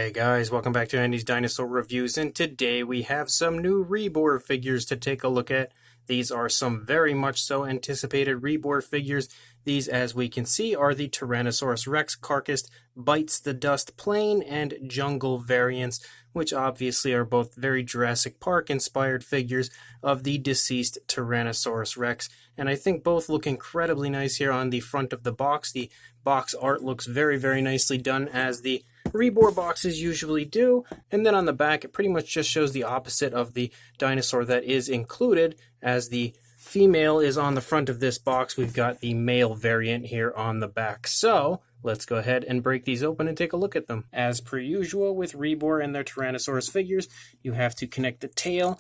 Hey guys, welcome back to Andy's Dinosaur Reviews, and today we have some new Rebor figures to take a look at. These are some very much so anticipated Rebor figures. These, as we can see, are the Tyrannosaurus Rex carcass, Bites the Dust Plain, and Jungle variants, which obviously are both very Jurassic Park inspired figures of the deceased Tyrannosaurus Rex. And I think both look incredibly nice here on the front of the box. The box art looks very, very nicely done, as the Rebor boxes usually do, and then on the back it pretty much just shows the opposite of the dinosaur that is included. As the female is on the front of this box, we've got the male variant here on the back. So let's go ahead and break these open and take a look at them. As per usual with Rebor and their Tyrannosaurus figures, you have to connect the tail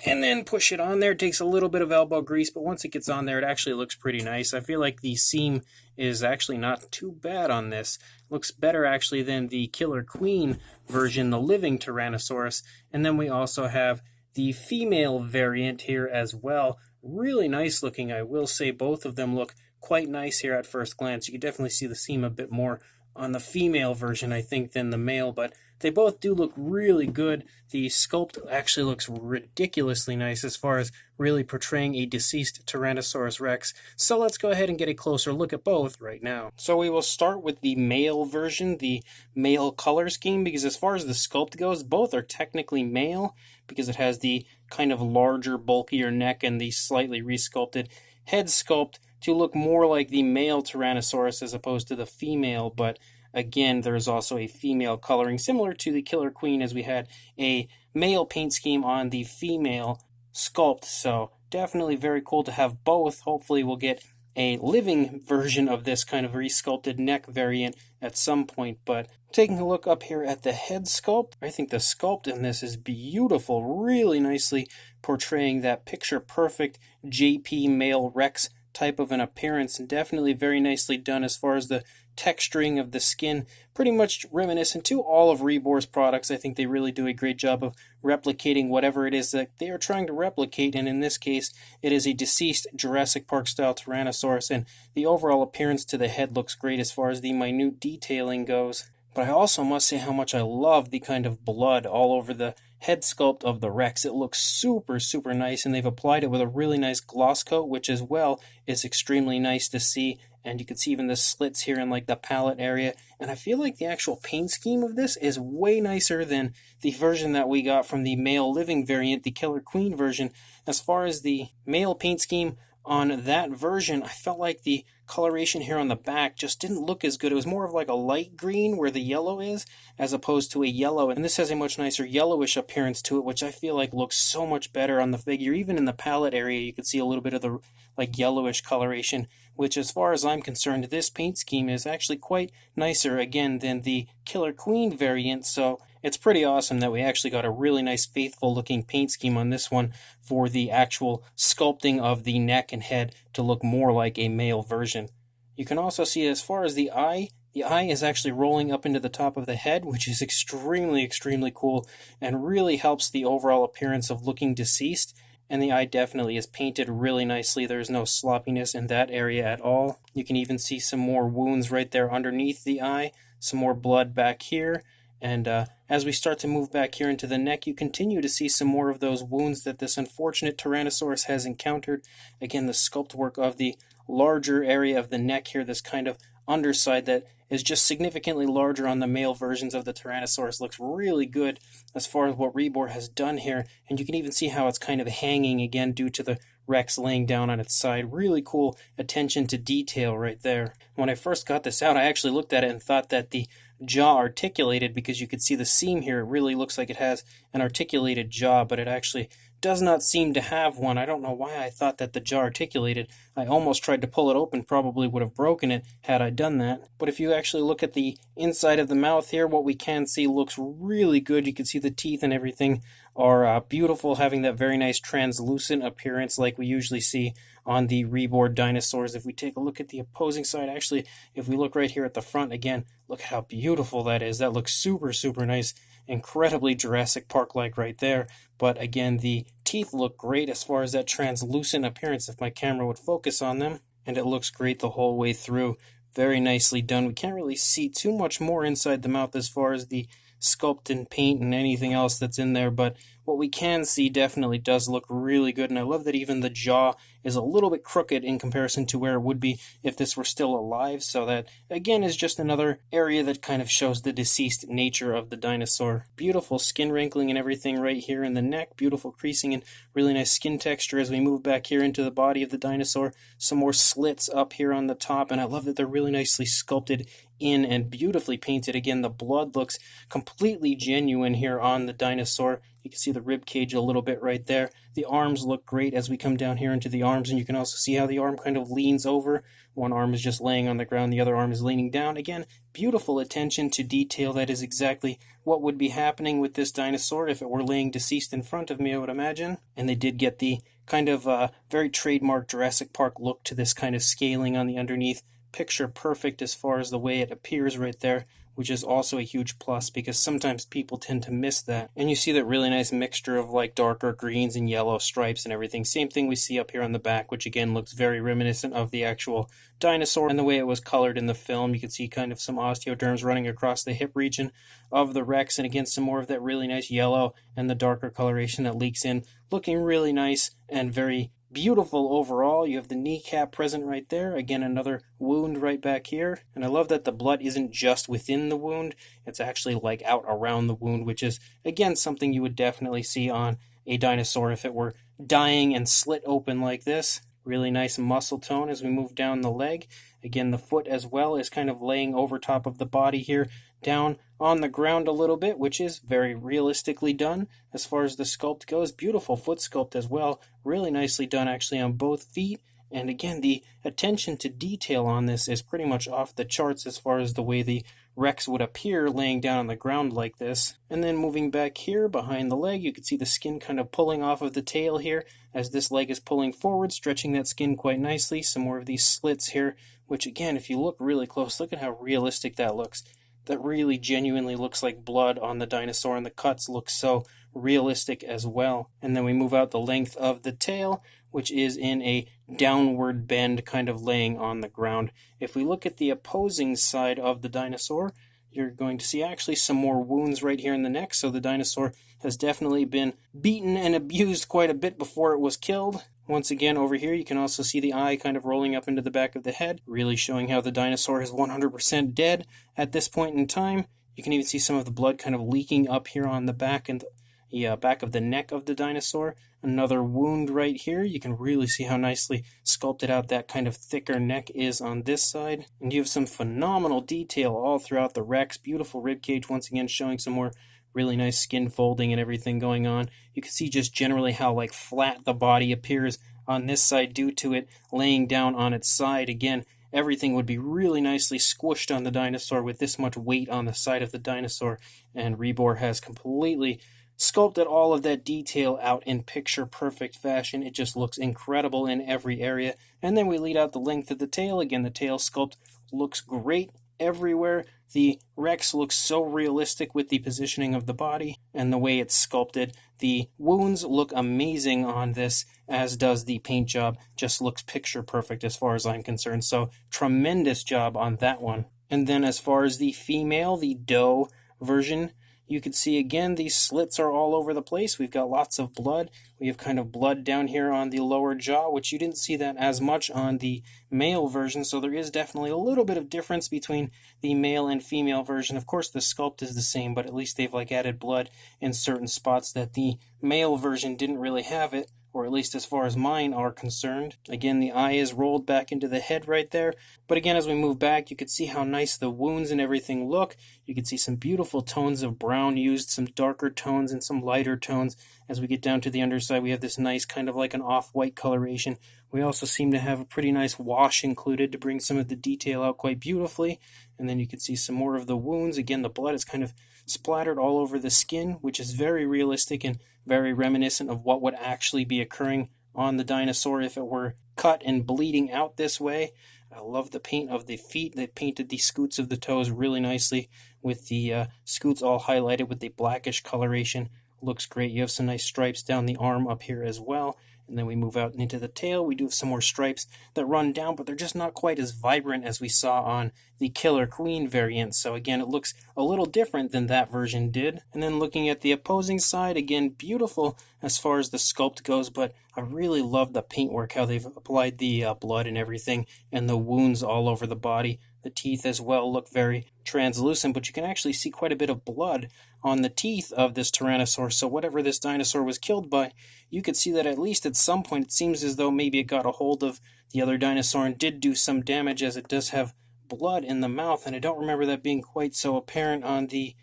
and then push it on there. It takes a little bit of elbow grease, but once it gets on there, it actually looks pretty nice. I feel like the seam is actually not too bad on this. Looks better actually than the Killer Queen version, the living Tyrannosaurus. And then we also have the female variant here as well. Really nice looking, I will say. Both of them look quite nice here at first glance. You can definitely see the seam a bit more on the female version, I think, than the male, but they both do look really good. The sculpt actually looks ridiculously nice as far as really portraying a deceased Tyrannosaurus Rex. So let's go ahead and get a closer look at both right now. So we will start with the male version, the male color scheme, because as far as the sculpt goes, both are technically male, because it has the kind of larger, bulkier neck and the slightly resculpted head sculpt to look more like the male Tyrannosaurus as opposed to the female. But again, there's also a female coloring similar to the Killer Queen, as we had a male paint scheme on the female sculpt. So definitely very cool to have both. Hopefully we'll get a living version of this kind of resculpted neck variant at some point. But taking a look up here at the head sculpt, I think the sculpt in this is beautiful, really nicely portraying that picture perfect JP male Rex type of an appearance, and definitely very nicely done as far as the texturing of the skin, pretty much reminiscent to all of Rebor's products. I think they really do a great job of replicating whatever it is that they are trying to replicate, and in this case it is a deceased Jurassic Park style Tyrannosaurus, and the overall appearance to the head looks great as far as the minute detailing goes. But I also must say how much I love the kind of blood all over the head sculpt of the Rex. It looks super, super nice, and they've applied it with a really nice gloss coat, which as well is extremely nice to see. And you can see even the slits here in like the palate area. And I feel like the actual paint scheme of this is way nicer than the version that we got from the male living variant, the Killer Queen version. As far as the male paint scheme on that version, I felt like the coloration here on the back just didn't look as good. It was more of like a light green where the yellow is, as opposed to a yellow. And this has a much nicer yellowish appearance to it, which I feel like looks so much better on the figure. Even in the palette area, you can see a little bit of the like yellowish coloration, which as far as I'm concerned, this paint scheme is actually quite nicer, again, than the Killer Queen variant. So it's pretty awesome that we actually got a really nice faithful looking paint scheme on this one for the actual sculpting of the neck and head to look more like a male version. You can also see as far as the eye is actually rolling up into the top of the head, which is extremely, extremely cool and really helps the overall appearance of looking deceased. And the eye definitely is painted really nicely. There's no sloppiness in that area at all. You can even see some more wounds right there underneath the eye, some more blood back here. And as we start to move back here into the neck, you continue to see some more of those wounds that this unfortunate Tyrannosaurus has encountered. Again, the sculpt work of the larger area of the neck here, this kind of underside that is just significantly larger on the male versions of the Tyrannosaurus, looks really good as far as what Rebor has done here. And you can even see how it's kind of hanging again due to the Rex laying down on its side. Really cool attention to detail right there. When I first got this out, I actually looked at it and thought that the jaw articulated, because you could see the seam here. It really looks like it has an articulated jaw, but it actually does not seem to have one. I don't know why I thought that the jaw articulated. I almost tried to pull it open, probably would have broken it had I done that. But if you actually look at the inside of the mouth here, what we can see looks really good. You can see the teeth and everything are beautiful, having that very nice translucent appearance like we usually see on the Rebor dinosaurs. If we take a look at the opposing side, actually, if we look right here at the front again, look at how beautiful that is. That looks super, super nice. Incredibly Jurassic Park-like right there. But again, the teeth look great as far as that translucent appearance, if my camera would focus on them. And it looks great the whole way through. Very nicely done. We can't really see too much more inside the mouth as far as the sculpt and paint and anything else that's in there, but what we can see definitely does look really good, and I love that even the jaw is a little bit crooked in comparison to where it would be if this were still alive, so that, again, is just another area that kind of shows the deceased nature of the dinosaur. Beautiful skin wrinkling and everything right here in the neck, beautiful creasing and really nice skin texture as we move back here into the body of the dinosaur. Some more slits up here on the top, and I love that they're really nicely sculpted in and beautifully painted. Again, the blood looks completely genuine here on the dinosaur. You can see the rib cage a little bit right there. The arms look great as we come down here into the arms, and you can also see how the arm kind of leans over. One arm is just laying on the ground, the other arm is leaning down. Again, beautiful attention to detail. That is exactly what would be happening with this dinosaur if it were laying deceased in front of me, I would imagine. And they did get the kind of very trademark Jurassic Park look to this kind of scaling on the underneath. Picture perfect as far as the way it appears right there, which is also a huge plus because sometimes people tend to miss that. And you see that really nice mixture of like darker greens and yellow stripes and everything. Same thing we see up here on the back, which again looks very reminiscent of the actual dinosaur and the way it was colored in the film. You can see kind of some osteoderms running across the hip region of the Rex, and again some more of that really nice yellow and the darker coloration that leaks in, looking really nice and very beautiful overall. You have the kneecap present right there. Again, another wound right back here. And I love that the blood isn't just within the wound. It's actually like out around the wound, which is, again, something you would definitely see on a dinosaur if it were dying and slit open like this. Really nice muscle tone as we move down the leg. Again, the foot as well is kind of laying over top of the body here, down on the ground a little bit, which is very realistically done as far as the sculpt goes. Beautiful foot sculpt as well. Really nicely done actually on both feet. And again, the attention to detail on this is pretty much off the charts as far as the way the Rex would appear laying down on the ground like this. And then moving back here behind the leg, you can see the skin kind of pulling off of the tail here as this leg is pulling forward, stretching that skin quite nicely. Some more of these slits here, which again, if you look really close, look at how realistic that looks. That really genuinely looks like blood on the dinosaur, and the cuts look so realistic as well. And then we move out the length of the tail, which is in a downward bend kind of laying on the ground. If we look at the opposing side of the dinosaur, you're going to see actually some more wounds right here in the neck. So the dinosaur has definitely been beaten and abused quite a bit before it was killed. Once again, over here, you can also see the eye kind of rolling up into the back of the head, really showing how the dinosaur is 100% dead at this point in time. You can even see some of the blood kind of leaking up here on the back and the back of the neck of the dinosaur. Another wound right here. You can really see how nicely sculpted out that kind of thicker neck is on this side. And you have some phenomenal detail all throughout the Rex. Beautiful ribcage, once again showing some more really nice skin folding and everything going on. You can see just generally how like flat the body appears on this side due to it laying down on its side. Again, everything would be really nicely squished on the dinosaur with this much weight on the side of the dinosaur. And Rebor has completely sculpted all of that detail out in picture perfect fashion. It just looks incredible in every area. And then we lead out the length of the tail. Again, the tail sculpt looks great everywhere. The Rex looks so realistic with the positioning of the body and the way it's sculpted. The wounds look amazing on this, as does the paint job. Just looks picture perfect as far as I'm concerned. So tremendous job on that one. And then as far as the female, the doe version, you can see again these slits are all over the place. We've got lots of blood. We have kind of blood down here on the lower jaw, which you didn't see that as much on the male version. So there is definitely a little bit of difference between the male and female version. Of course, the sculpt is the same, but at least they've like added blood in certain spots that the male version didn't really have it, or at least as far as mine are concerned. Again, the eye is rolled back into the head right there. But again, as we move back, you can see how nice the wounds and everything look. You can see some beautiful tones of brown used, some darker tones and some lighter tones. As we get down to the underside, we have this nice kind of like an off-white coloration. We also seem to have a pretty nice wash included to bring some of the detail out quite beautifully. And then you can see some more of the wounds. Again, the blood is kind of splattered all over the skin, which is very realistic and very reminiscent of what would actually be occurring on the dinosaur if it were cut and bleeding out this way. I love the paint of the feet. They painted the scoots of the toes really nicely with the scoots all highlighted with the blackish coloration. Looks great. You have some nice stripes down the arm up here as well. And then we move out into the tail. We do have some more stripes that run down, but they're just not quite as vibrant as we saw on the Killer Queen variant. So again, it looks a little different than that version did. And then looking at the opposing side, again, beautiful as far as the sculpt goes, but I really love the paintwork, how they've applied the blood and everything, and the wounds all over the body. The teeth as well look very translucent, but you can actually see quite a bit of blood on the teeth of this Tyrannosaurus. So whatever this dinosaur was killed by, you could see that at least at some point it seems as though maybe it got a hold of the other dinosaur and did do some damage, as it does have blood in the mouth, and I don't remember that being quite so apparent on the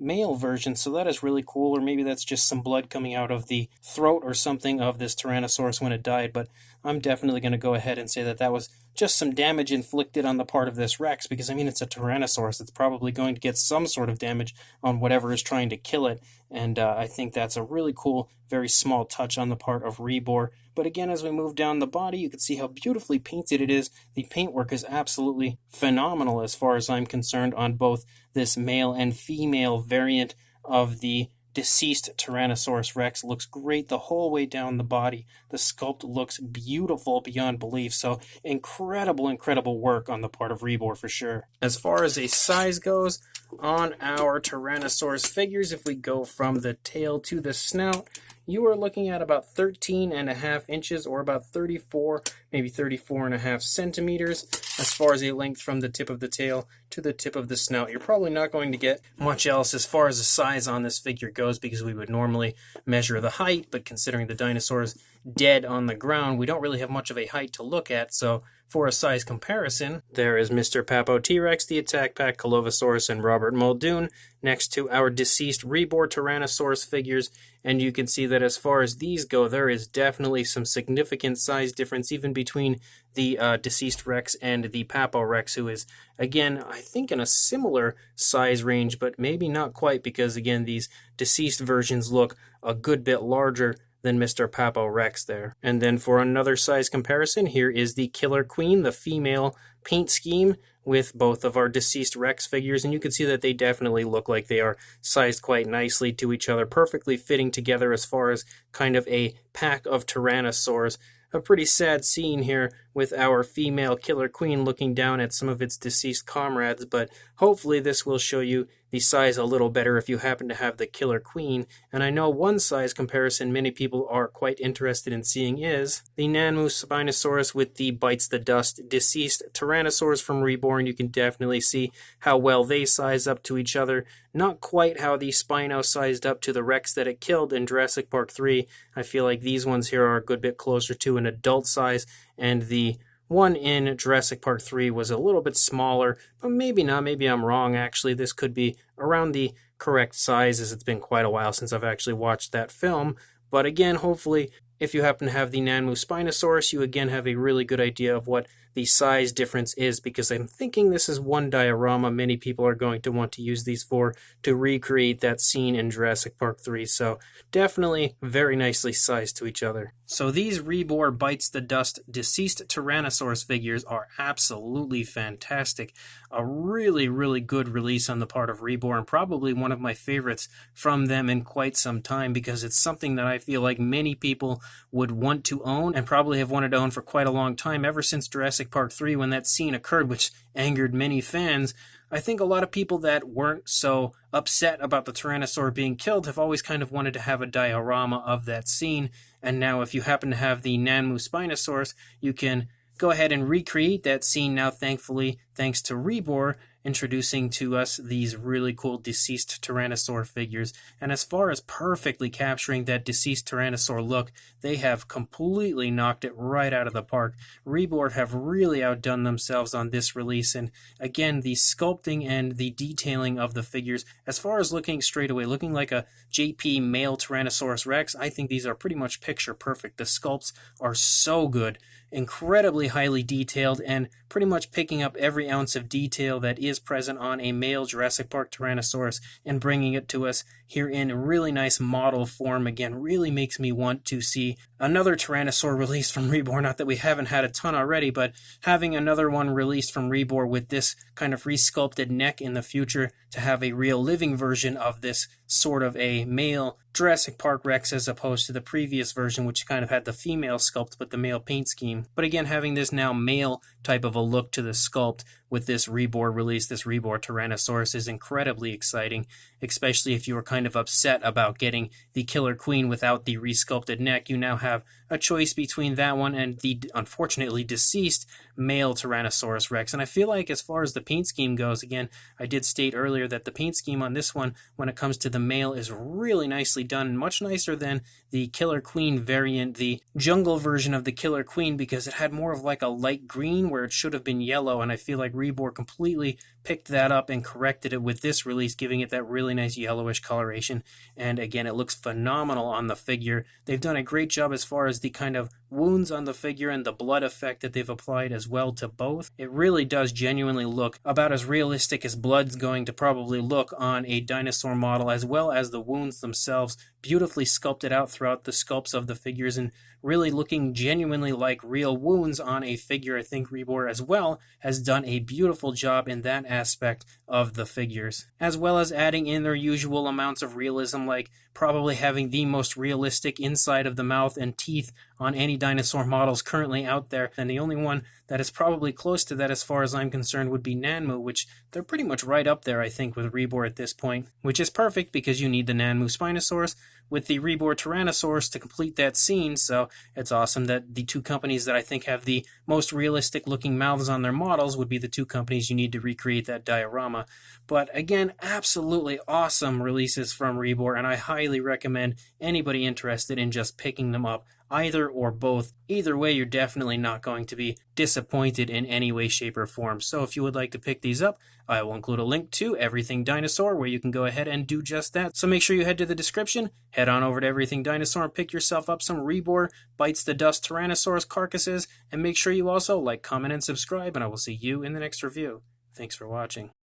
male version, so that is really cool. Or maybe that's just some blood coming out of the throat or something of this Tyrannosaurus when it died, but I'm definitely going to go ahead and say that that was just some damage inflicted on the part of this Rex, because I mean, it's a Tyrannosaurus. It's probably going to get some sort of damage on whatever is trying to kill it, and I think that's a really cool, very small touch on the part of Rebor. But again, as we move down the body, you can see how beautifully painted it is. The paintwork is absolutely phenomenal as far as I'm concerned on both this male and female variant of the deceased Tyrannosaurus Rex. Looks great the whole way down the body. The sculpt looks beautiful beyond belief. So incredible work on the part of Rebor for sure. As far as a size goes on our Tyrannosaurus figures, if we go from the tail to the snout, you are looking at about 13.5 inches, or about 34, maybe 34.5 centimeters as far as a length from the tip of the tail to the tip of the snout. You're probably not going to get much else as far as the size on this figure goes, because we would normally measure the height, but considering the dinosaur is dead on the ground, we don't really have much of a height to look at. So for a size comparison, there is Mr. Papo T-Rex, the Attack Pack Colovosaurus, and Robert Muldoon next to our deceased Rebor Tyrannosaurus figures, and you can see that as far as these go, there is definitely some significant size difference even between the deceased Rex and the Papo Rex, who is, again, I think in a similar size range, but maybe not quite, because again, these deceased versions look a good bit larger than Mr. Papo Rex there. And then for another size comparison, here is the Killer Queen, the female paint scheme, with both of our deceased Rex figures, and you can see that they definitely look like they are sized quite nicely to each other, perfectly fitting together as far as kind of a pack of Tyrannosaurs. A pretty sad scene here with our female Killer Queen looking down at some of its deceased comrades, but hopefully this will show you the size a little better if you happen to have the Killer Queen. And I know one size comparison many people are quite interested in seeing is the Nanmu Spinosaurus with the Bites the Dust deceased Tyrannosaurs from Reborn. You can definitely see how well they size up to each other. Not quite how the Spino sized up to the Rex that it killed in Jurassic Park 3. I feel like these ones here are a good bit closer to an adult size, and the one in Jurassic Park 3 was a little bit smaller, but maybe not. Maybe I'm wrong, actually. This could be around the correct size, as it's been quite a while since I've actually watched that film. But again, hopefully, if you happen to have the Nanmu Spinosaurus, you again have a really good idea of what the size difference is, because I'm thinking this is one diorama many people are going to want to use these for to recreate that scene in Jurassic Park 3. So definitely very nicely sized to each other. So these Rebor Bites the Dust deceased Tyrannosaurus figures are absolutely fantastic. A really good release on the part of Rebor, and probably one of my favorites from them in quite some time, because it's something that I feel like many people would want to own, and probably have wanted to own for quite a long time, ever since Jurassic Park 3 when that scene occurred, which angered many fans. I think a lot of people that weren't so upset about the Tyrannosaur being killed have always kind of wanted to have a diorama of that scene, and now if you happen to have the Nanmu Spinosaurus, you can go ahead and recreate that scene now, thankfully, thanks to Rebor introducing to us these really cool deceased Tyrannosaur figures. And as far as perfectly capturing that deceased Tyrannosaur look, they have completely knocked it right out of the park. Rebor have really outdone themselves on this release, and again, the sculpting and the detailing of the figures, as far as looking straight away, looking like a JP male Tyrannosaurus Rex, I think these are pretty much picture perfect. The sculpts are so good, incredibly highly detailed, and pretty much picking up every ounce of detail that is present on a male Jurassic Park Tyrannosaurus and bringing it to us here in really nice model form. Again, really makes me want to see another Tyrannosaur released from Rebor. Not that we haven't had a ton already, but having another one released from Rebor with this kind of resculpted neck in the future to have a real living version of this sort of a male Jurassic Park Rex as opposed to the previous version, which kind of had the female sculpt but the male paint scheme. But again, having this now male type of a look to the sculpt with this Rebor release, this Rebor Tyrannosaurus, is incredibly exciting, especially if you were kind of upset about getting the Killer Queen without the resculpted neck. You now have a choice between that one and the unfortunately deceased male Tyrannosaurus Rex. And I feel like as far as the paint scheme goes, again, I did state earlier that the paint scheme on this one, when it comes to the male, is really nicely done, much nicer than the Killer Queen variant, the jungle version of the Killer Queen, because it had more of like a light green where it should have been yellow, and I feel like Rebor completely picked that up and corrected it with this release, giving it that really nice yellowish coloration. And again, it looks phenomenal on the figure. They've done a great job as far as the kind of wounds on the figure and the blood effect that they've applied as well to both. It really does genuinely look about as realistic as blood's going to probably look on a dinosaur model, as well as the wounds themselves beautifully sculpted out throughout the sculpts of the figures and really looking genuinely like real wounds on a figure. I think Rebor as well has done a beautiful job in that aspect of the figures, as well as adding in their usual amounts of realism, like probably having the most realistic inside of the mouth and teeth on any dinosaur models currently out there. And the only one that is probably close to that as far as I'm concerned would be Nanmu, which they're pretty much right up there, I think, with Rebor at this point, which is perfect because you need the Nanmu Spinosaurus with the Rebor Tyrannosaurus to complete that scene. So it's awesome that the two companies that I think have the most realistic looking mouths on their models would be the two companies you need to recreate that diorama. But again, absolutely awesome releases from Rebor, and I highly recommend anybody interested in just picking them up, either or both. Either way, you're definitely not going to be disappointed in any way, shape, or form. So if you would like to pick these up, I will include a link to Everything Dinosaur where you can go ahead and do just that. So make sure you head to the description, head on over to Everything Dinosaur and pick yourself up some Rebor Bites the Dust Tyrannosaurus carcasses, and make sure you also like, comment, and subscribe, and I will see you in the next review. Thanks for watching.